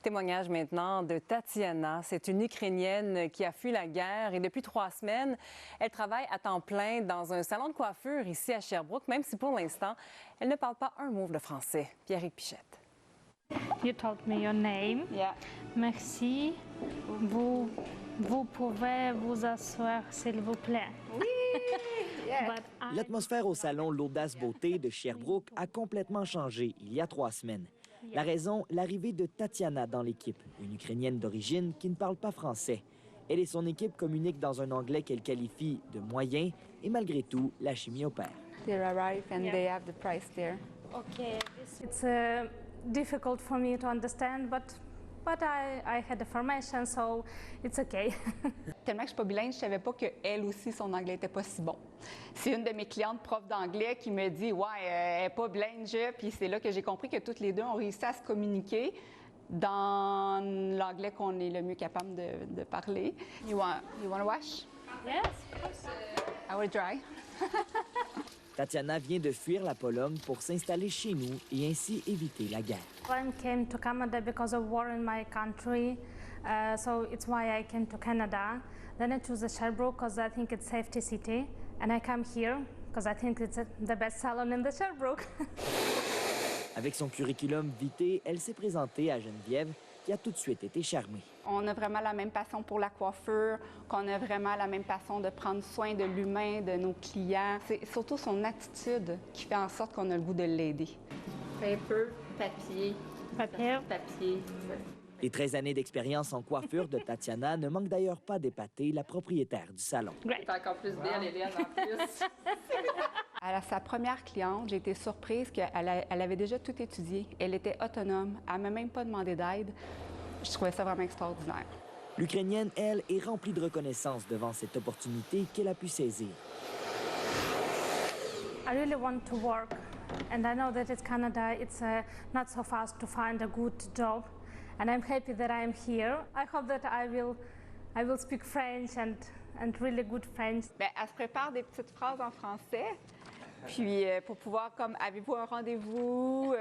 Témoignage maintenant de Tatiana. C'est une Ukrainienne qui a fui la guerre et depuis 3 semaines, elle travaille à temps plein dans un salon de coiffure ici à Sherbrooke, même si pour l'instant, elle ne parle pas un mot de français. Pierrick Pichette. You told me your name. Yeah. Merci. Vous pouvez vous asseoir, s'il vous plaît. Oui! Yeah. L'atmosphère au salon L'Audace Beauté de Sherbrooke a complètement changé il y a 3 semaines. La raison, l'arrivée de Tatiana dans l'équipe, une Ukrainienne d'origine qui ne parle pas français. Elle et son équipe communiquent dans un anglais qu'elle qualifie de moyen et malgré tout, la chimie opère. They arrive and they have the price there. Okay. It's difficult for me to understand, but I had the formation, so it's okay. Tellement que je suis pas bilingue, je savais pas qu'elle aussi, son anglais était pas si bon. C'est une de mes clientes prof d'anglais qui me dit « Ouais, elle est pas bilingue, puis c'est là que j'ai compris que toutes les deux ont réussi à se communiquer dans l'anglais qu'on est le mieux capable de parler. You want to wash? Yes, of course. I will dry. Tatiana vient de fuir la Pologne pour s'installer chez nous et ainsi éviter la guerre. I came to Canada because of war in my country, so it's why I came to Canada. Then I chose Sherbrooke because I think it's safety city, and I come here because I think it's the best salon in the Sherbrooke. Avec son curriculum vitae, elle s'est présentée à Geneviève, qui a tout de suite été charmée. On a vraiment la même passion pour la coiffure, qu'on a vraiment la même passion de prendre soin de l'humain, de nos clients. C'est surtout son attitude qui fait en sorte qu'on a le goût de l'aider. Paper, papier. Papier. Les 13 années d'expérience en coiffure de Tatiana ne manquent d'ailleurs pas d'épater la propriétaire du salon. C'est encore plus belle, Hélène, en plus. À sa première cliente, j'ai été surprise qu'elle avait déjà tout étudié. Elle était autonome. Elle m'a même pas demandé d'aide. Je trouvais ça vraiment extraordinaire. L'Ukrainienne, elle, est remplie de reconnaissance devant cette opportunité qu'elle a pu saisir. I really want to work, and I know that in Canada it's not so fast to find a good job, and I'm happy that I'm here. I hope that I will speak French and really good French. Bien, elle se prépare des petites phrases en français, puis pour pouvoir, comme, avez-vous un rendez-vous,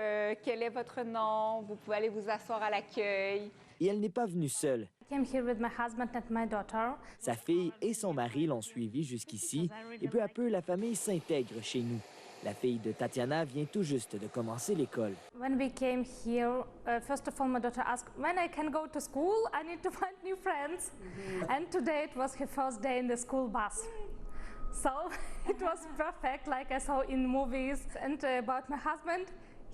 quel est votre nom, vous pouvez aller vous asseoir à l'accueil. Et elle n'est pas venue seule. I came here with my husband and my daughter. Sa fille et son mari l'ont suivie jusqu'ici, et peu à peu, la famille s'intègre chez nous. La fille de Tatiana vient tout juste de commencer l'école. When we came here, first of all, my daughter asked, when I can go to school, I need to find new friends. And today it was her first day in the school bus. So it was perfect, like I saw in movies. And about my husband,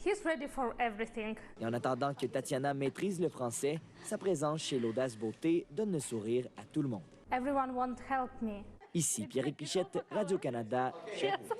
he's ready for everything. Et en attendant que Tatiana maîtrise le français, sa présence chez l'Audace Beauté donne le sourire à tout le monde. Everyone wants to help me. Ici Pierrick Pichette, Radio-Canada, Sherbrooke.